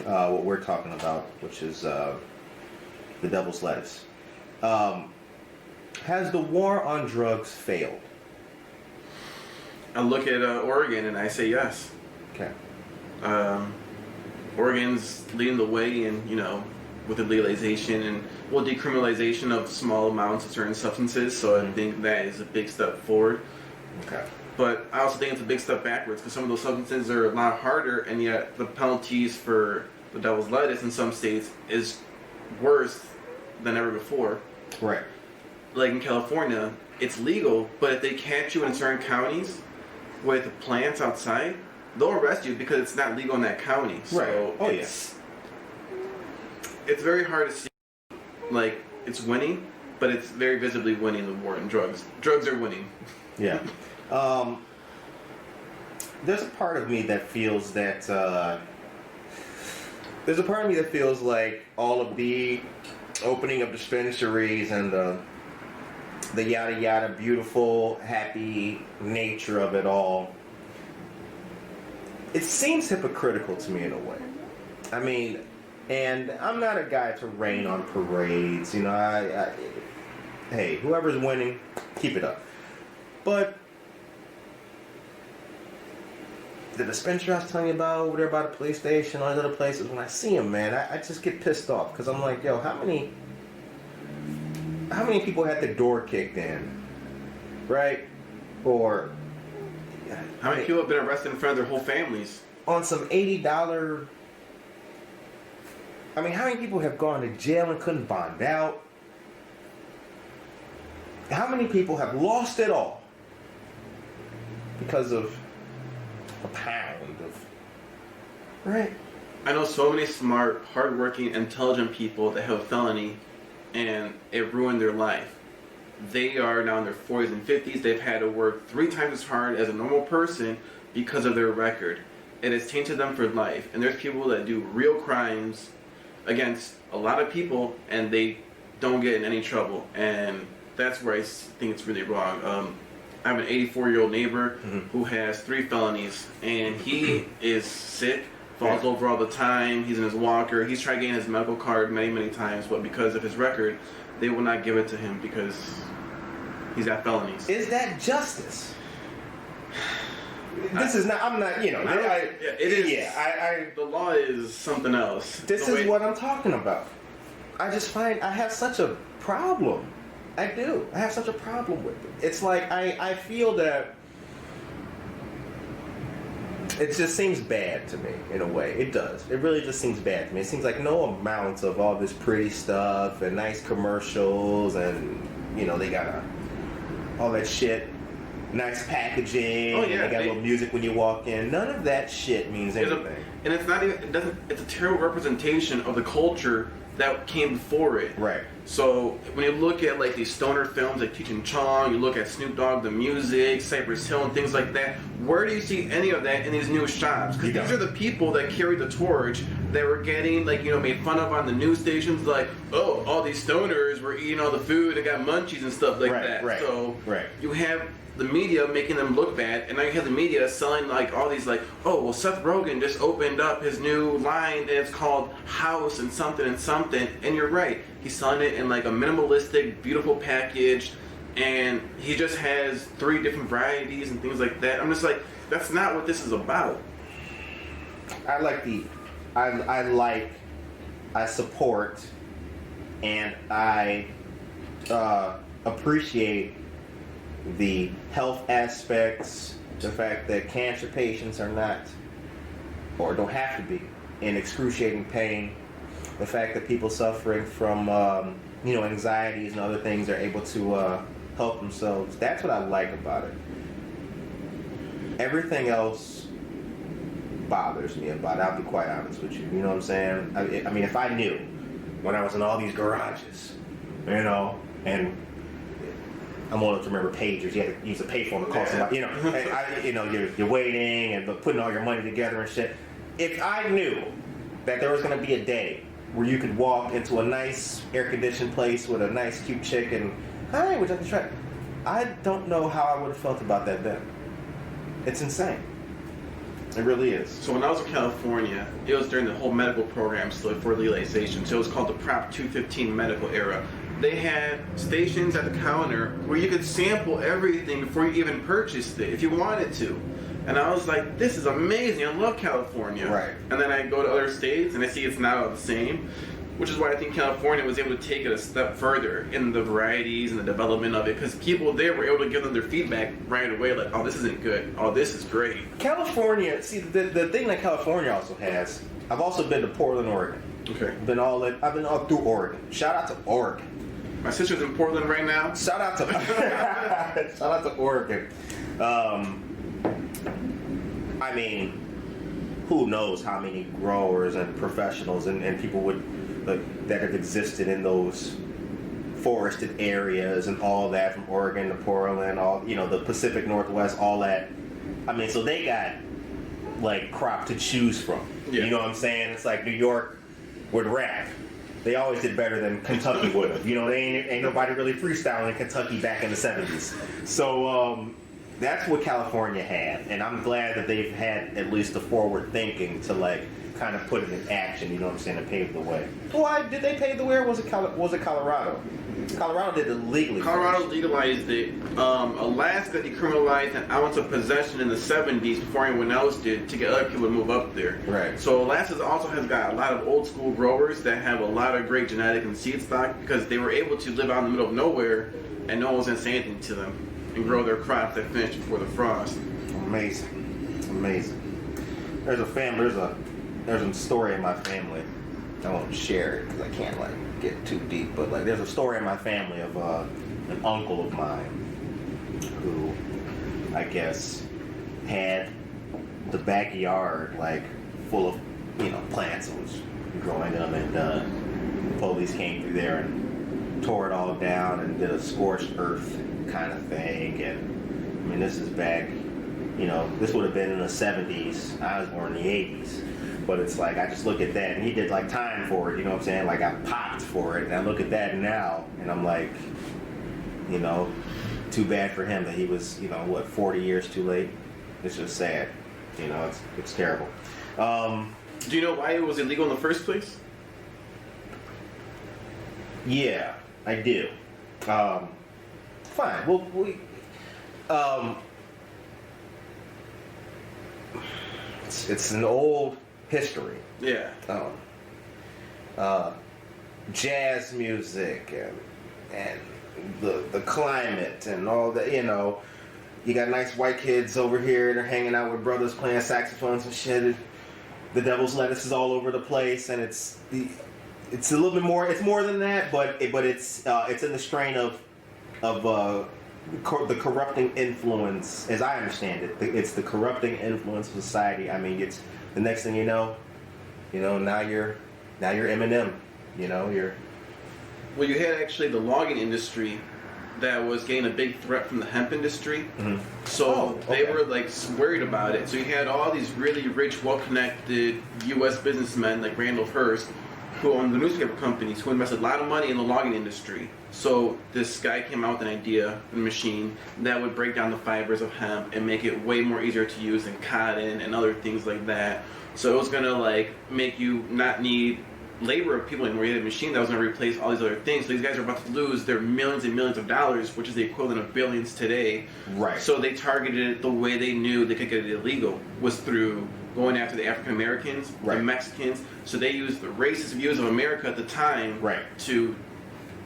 what we're talking about, which is the devil's lettuce. Has the war on drugs failed? I look at Oregon and I say yes. Okay. Oregon's leading the way in, you know, with the legalization and decriminalization of small amounts of certain substances, so I think that is a big step forward. Okay. But I also think it's a big step backwards, because some of those substances are a lot harder, and yet the penalties for the devil's lettuce in some states is worse than ever before. Right. Like in California, it's legal, but if they catch you in certain counties with plants outside, they'll arrest you because it's not legal in that county. So right. Oh, it's very hard to see, like, it's winning, but it's very visibly winning the war on drugs. Drugs are winning. Yeah. There's a part of me that feels that like all of the opening of dispensaries and the yada yada beautiful, happy nature of it all, it seems hypocritical to me in a way. I mean, and I'm not a guy to rain on parades, you know, hey, whoever's winning, keep it up. But the dispensary I was telling you about over there by the police station, all these other places, when I see them, man, I just get pissed off, because I'm like, yo, how many people had the door kicked in, right? Or how many people have been arrested in front of their whole families on some $80? I mean, how many people have gone to jail and couldn't bond out? How many people have lost it all because of a pound of... Right. I know so many smart, hardworking, intelligent people that have a felony and it ruined their life. They are now in their 40s and 50s. They've had to work 3 times as hard as a normal person because of their record. It has tainted them for life. And there's people that do real crimes against a lot of people and they don't get in any trouble. And that's where I think it's really wrong. I have an 84-year-old neighbor who has 3 felonies, and he is sick, falls over all the time, he's in his walker, he's tried getting his medical card many, many times, but because of his record, they will not give it to him because he's got felonies. Is that justice? This is not, I'm not, you know, it is. Yeah, the law is something else. This is what I'm talking about. I just find I have such a problem. I do. I have such a problem with it. It's like I feel that it just seems bad to me in a way. It does. It really just seems bad to me. It seems like no amount of all this pretty stuff and nice commercials and, you know, they got all that shit, nice packaging. Oh, yeah, they got a little music when you walk in. None of that shit means anything. And it's not even, it's a terrible representation of the culture that came before it. Right. So when you look at like these stoner films like Cheech and Chong, you look at Snoop Dogg, the music, Cypress Hill, and things like that. Where do you see any of that in these new shops? Because these are the people that carry the torch that were getting made fun of on the news stations. Like, oh, all these stoners were eating all the food and got munchies and stuff like that. Right. So you have the media making them look bad, and now you have the media selling like all these like, oh well, Seth Rogen just opened up his new line and it's called House and something, and you're right, he's selling it in like a minimalistic, beautiful package, and he just has 3 different varieties and things like that. I'm just like, that's not what this is about. I support and I appreciate the health aspects, the fact that cancer patients are not, or don't have to be, in excruciating pain, the fact that people suffering from, anxieties and other things are able to help themselves. That's what I like about it. Everything else bothers me about it, I'll be quite honest with you. You know what I'm saying? I mean, if I knew when I was in all these garages, and I'm old enough to remember pagers. You had to use a payphone to call somebody. You're waiting and putting all your money together and shit. If I knew that there was going to be a day where you could walk into a nice air-conditioned place with a nice, cute chick and, hi, would you like to try? I don't know how I would have felt about that then. It's insane. It really is. So when I was in California, it was during the whole medical program still for legalization. So it was called the Prop 215 medical era. They had stations at the counter where you could sample everything before you even purchased it if you wanted to. And I was like, this is amazing. I love California. Right. And then I go to other states and I see it's not all the same, which is why I think California was able to take it a step further in the varieties and the development of it, because people there were able to give them their feedback right away, like, oh, this isn't good. Oh, this is great. California, see, the thing that California also has, I've also been to Portland, Oregon. Okay. I've been all through Oregon. Shout out to Oregon. My sister's in Portland right now. Shout out to Oregon. I mean, who knows how many growers and professionals and people that have existed in those forested areas and all that, from Oregon to Portland, all the Pacific Northwest, all that. I mean, so they got like crop to choose from. Yeah. You know what I'm saying? It's like New York would rap. They always did better than Kentucky would have. They ain't nobody really freestyling in Kentucky back in the 70s. So that's what California had, and I'm glad that they've had at least the forward thinking to like kind of put it in action. You know what I'm saying? To pave the way. Why did they pave the way? Or was it Colorado? Colorado did it legally. Colorado legalized it. Alaska decriminalized an ounce of possession in the 70s before anyone else did, to get other people to move up there. Right. So Alaska also has got a lot of old school growers that have a lot of great genetic and seed stock, because they were able to live out in the middle of nowhere and no one was going to say anything to them, and grow their crops that finished before the frost. Amazing. There's a story in my family. I won't share it because I can't get too deep, but there's a story in my family of an uncle of mine who, I guess, had the backyard full of plants and was growing them, and the police came through there and tore it all down and did a scorched earth kind of thing. And I mean, this is back, this would have been in the 70s. I was born in the 80s. But it's like, I just look at that, and he did time for it, you know what I'm saying? I popped for it, and I look at that now, and I'm like, too bad for him that he was, 40 years too late. It's just sad. It's terrible. Do you know why it was illegal in the first place? Yeah, I do. Fine. Well, it's an old history. Yeah. Jazz music and the climate and all that, You got nice white kids over here, they're hanging out with brothers playing saxophones and shit. The devil's lettuce is all over the place, and it's a little bit more. It's more than that, but it's in the strain of the corrupting influence, as I understand it. It's the corrupting influence of society. I mean, it's the next thing you know, now you're Eminem, You know, you're. Well, you had actually the logging industry that was getting a big threat from the hemp industry. Mhm. So they were like worried about it. So you had all these really rich, well-connected U.S. businessmen like Randall Hearst, who owned the newspaper companies, who invested a lot of money in the logging industry. So this guy came out with an idea, a machine that would break down the fibers of hemp and make it way more easier to use than cotton and other things like that. So it was gonna like make you not need labor of people anymore. You had a machine that was going to replace all these other things. So these guys are about to lose their millions and millions of dollars, which is the equivalent of billions today. Right. So they targeted it the way they knew they could get it illegal, was through going after the African Americans, Right. the Mexicans. So they used the racist views of America at the time Right. to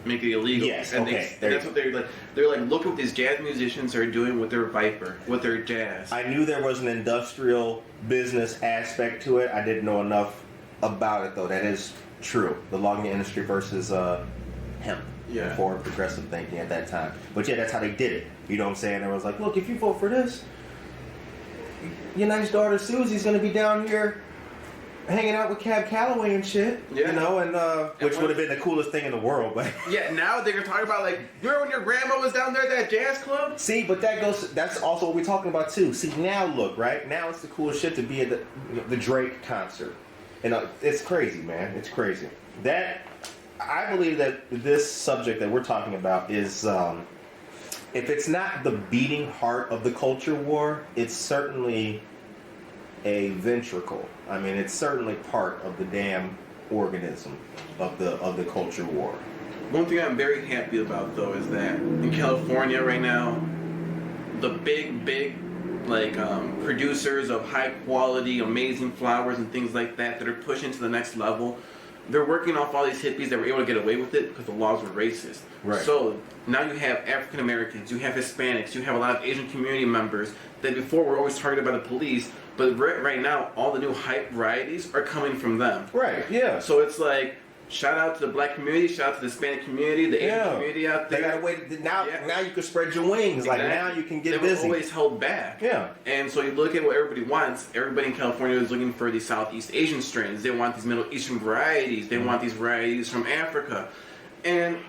make it illegal. Yes, and okay. and that's what they're like. They're like, look what these jazz musicians are doing with their Viper, with their jazz. I knew there was an industrial business aspect to it. I didn't know enough about it, though. That is true. The logging industry versus hemp. Yeah. Forward progressive thinking at that time. But yeah, that's how they did it. You know what I'm saying? They was like, look, if you vote for this, your nice daughter Susie's going to be down here hanging out with Cab Calloway and shit. Yeah. You know, and which would have been the coolest thing in the world. But Yeah, now they're talking about like, remember when your grandma was down there at that jazz club? see, but that's also what we're talking about too. See, now look, right? Now it's the coolest shit to be at the Drake concert. And it's crazy, man. It's crazy. I believe that this subject that we're talking about is, if it's not the beating heart of the culture war, it's certainly a ventricle. I mean, it's certainly part of the damn organism of the culture war. One thing I'm very happy about though is that in California right now, the big like producers of high quality, amazing flowers and things like that are pushing to the next level. They're working off all these hippies that were able to get away with it because the laws were racist. Right. So now you have African Americans, you have Hispanics, you have a lot of Asian community members that before were always targeted by the police, but right now all the new hype varieties are coming from them. Right. Yeah. So it's like, shout out to the black community, shout out to the Hispanic community, the Asian community out there. They gotta wait. Now, Yeah. now you can spread your wings. Like Exactly. now you can get They were busy. always held back. Yeah. And so you look at what everybody wants. Everybody in California is looking for these Southeast Asian strains. They want these Middle Eastern varieties. They want these varieties from Africa. And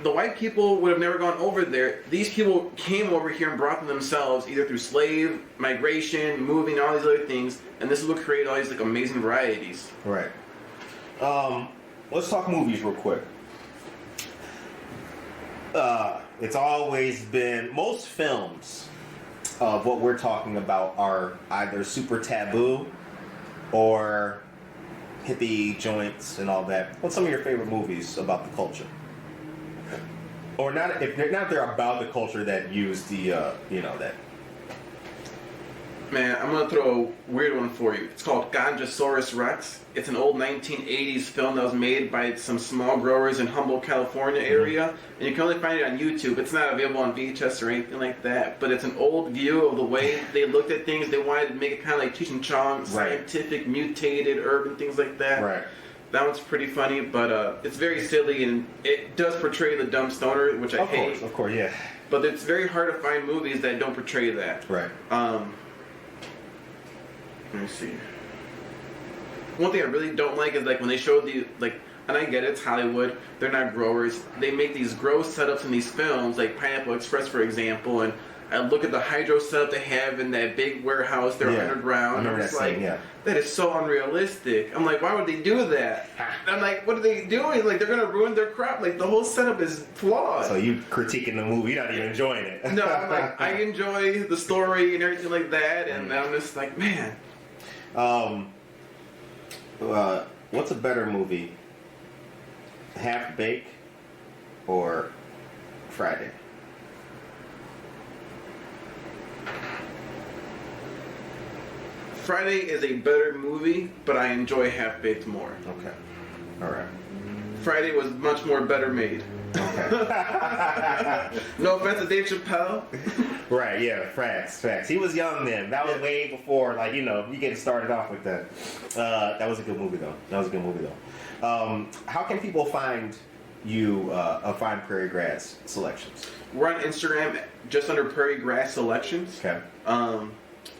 the white people would have never gone over there. These people came over here and brought them themselves, either through slave, migration, moving, all these other things. And this is what created all these like amazing varieties. Right. Let's talk movies real quick. It's always been, most films of what we're talking about are either super taboo or hippie joints and all that. What's some of your favorite movies about the culture? Or not, if they're about the culture that use the, that. Man, I'm gonna throw a weird one for you. It's called Ganjasaurus Rex. It's an old 1980s film that was made by some small growers in Humboldt, California area, and you can only find it on YouTube. It's not available on VHS or anything like that, but it's an old view of the way they looked at things. They wanted to make it kind of like Cheech and Chong, scientific, mutated, urban, things like that. Right. That one's pretty funny, but it's very silly, and it does portray the dumb stoner, which I hate. Of course, yeah. But it's very hard to find movies that don't portray that. Right. Let me see. One thing I really don't like is like when they show the like, and I get it, it's Hollywood. They're not growers. They make these grow setups in these films, like Pineapple Express, for example. And I look at the hydro setup they have in that big warehouse. They're underground. I remember it's that like, scene, yeah. that is so unrealistic. I'm like, why would they do that? And I'm like, what are they doing? Like, they're gonna ruin their crop. Like, the whole setup is flawed. So you critiquing the movie, you're not even enjoying it. No, I'm like, I enjoy the story and everything like that, and I'm just like, man. What's a better movie? Half Baked or Friday? Friday is a better movie, but I enjoy Half Baked more. Okay. All right. Friday was much more better made. Okay. No offense to Dave Chappelle. Right, yeah, facts. He was young then. That was way before, like, you getting started off with that. That was a good movie, though. How can people find you, find Prairie Grass Selections? We're on Instagram, just under Prairie Grass Selections. Okay.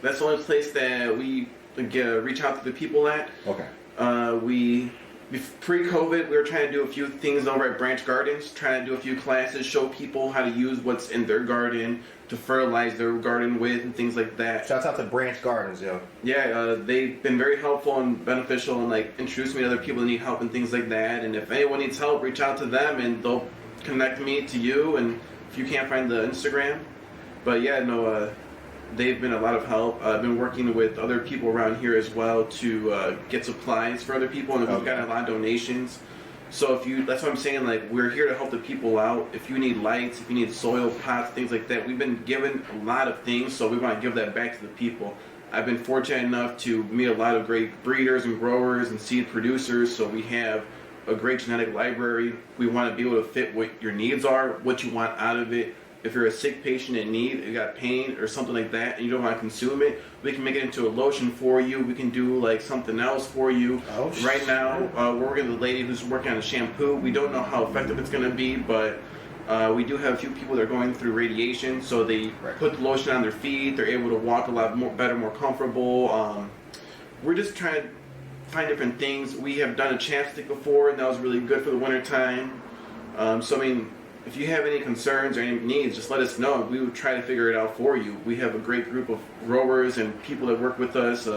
That's the only place that we reach out to the people at. Okay. We Pre-COVID, we were trying to do a few things over at Branch Gardens, trying to do a few classes, show people how to use what's in their garden to fertilize their garden with and things like that. Shouts out to Branch Gardens, yo. Yeah, they've been very helpful and beneficial and like introduced me to other people that need help and things like that. And if anyone needs help, reach out to them and they'll connect me to you. And if you can't find the Instagram, but yeah, no, they've been a lot of help. I've been working with other people around here as well to get supplies for other people, and we've gotten a lot of donations. So that's what I'm saying, like, we're here to help the people out. If you need lights, if you need soil pots, things like that, we've been given a lot of things, so we want to give that back to the people. I've been fortunate enough to meet a lot of great breeders and growers and seed producers, so we have a great genetic library. We want to be able to fit what your needs are, what you want out of it. If you're a sick patient in need, you got pain or something like that, and you don't want to consume it, we can make it into a lotion for you. We can do like something else for you. Right now, we're working with a lady who's working on a shampoo. We don't know how effective it's going to be, but we do have a few people that are going through radiation, so they put the lotion on their feet. They're able to walk a lot more better, more comfortable. We're just trying to find different things. We have done a chapstick before, and that was really good for the winter time. So I mean, if you have any concerns or any needs, just let us know. We would try to figure it out for you. We have a great group of growers and people that work with us.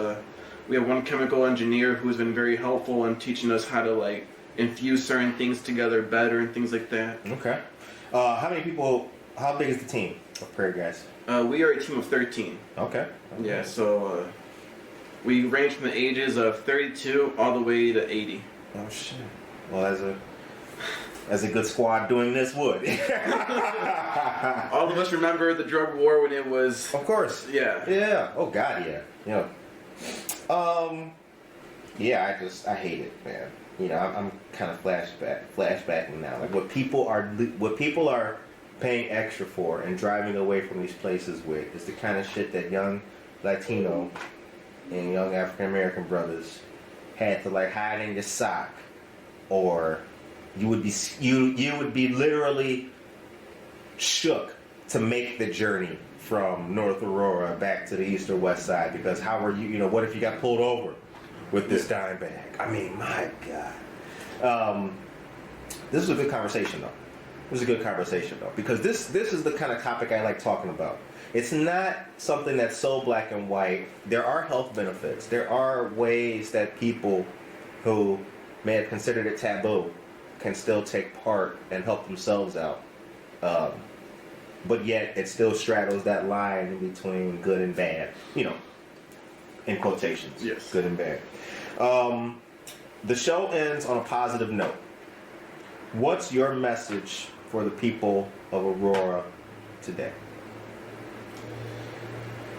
We have one chemical engineer who's been very helpful in teaching us how to like infuse certain things together better and things like that. Okay. How many people, how big is the team of Prairie Grass? We are a team of 13. Okay. Yeah, so we range from the ages of 32 all the way to 80. Oh, shit. Well, as a good squad doing this would. All of us remember the drug war when it was... Of course. Yeah. Yeah. Oh, God, yeah. Yeah, I hate it, man. You know, I'm kind of flashbacking now. Like what people are paying extra for and driving away from these places with is the kind of shit that young Latino and young African American brothers had to like hide in your sock, or you would be literally shook to make the journey from North Aurora back to the east or west side, because how are you, what if you got pulled over with this dime bag? I mean, my God. This is a good conversation though. Because this is the kind of topic I like talking about. It's not something that's so black and white. There are health benefits. There are ways that people who may have considered it taboo can still take part and help themselves out. But yet it still straddles that line in between good and bad. In quotations. Yes. Good and bad. The show ends on a positive note. What's your message for the people of Aurora today?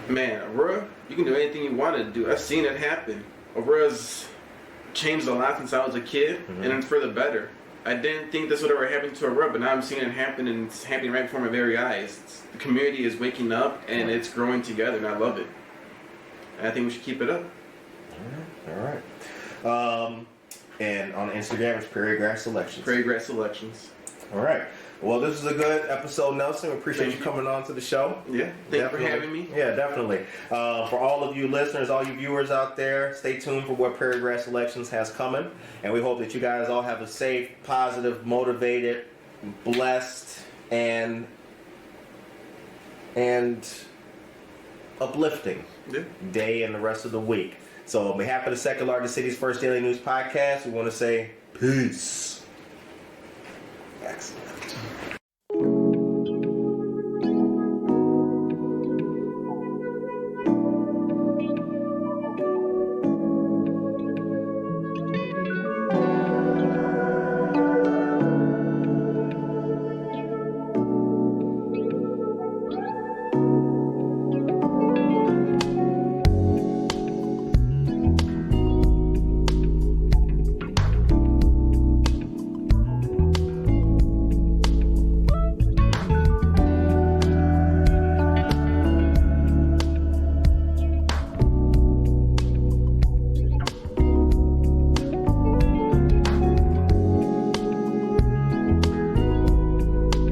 Man, Aurora, you can do anything you want to do. I've seen it happen. Aurora's changed a lot since I was a kid, and it's for the better. I didn't think this would ever happen to Aurora, but now I'm seeing it happen, and it's happening right before my very eyes. The community is waking up, and it's growing together, and I love it. And I think we should keep it up. All right. And on Instagram, it's Prairie Grass Selections. Prairie Grass Selections. All right. Well, this is a good episode, Nelson. We appreciate you coming on to the show. Yeah, thank you for having me. Yeah, definitely. For all of you listeners, all you viewers out there, stay tuned for what Prairie Grass Selections has coming. And we hope that you guys all have a safe, positive, motivated, blessed, and uplifting day and the rest of the week. So on behalf of the second largest city's first daily news podcast, we want to say peace.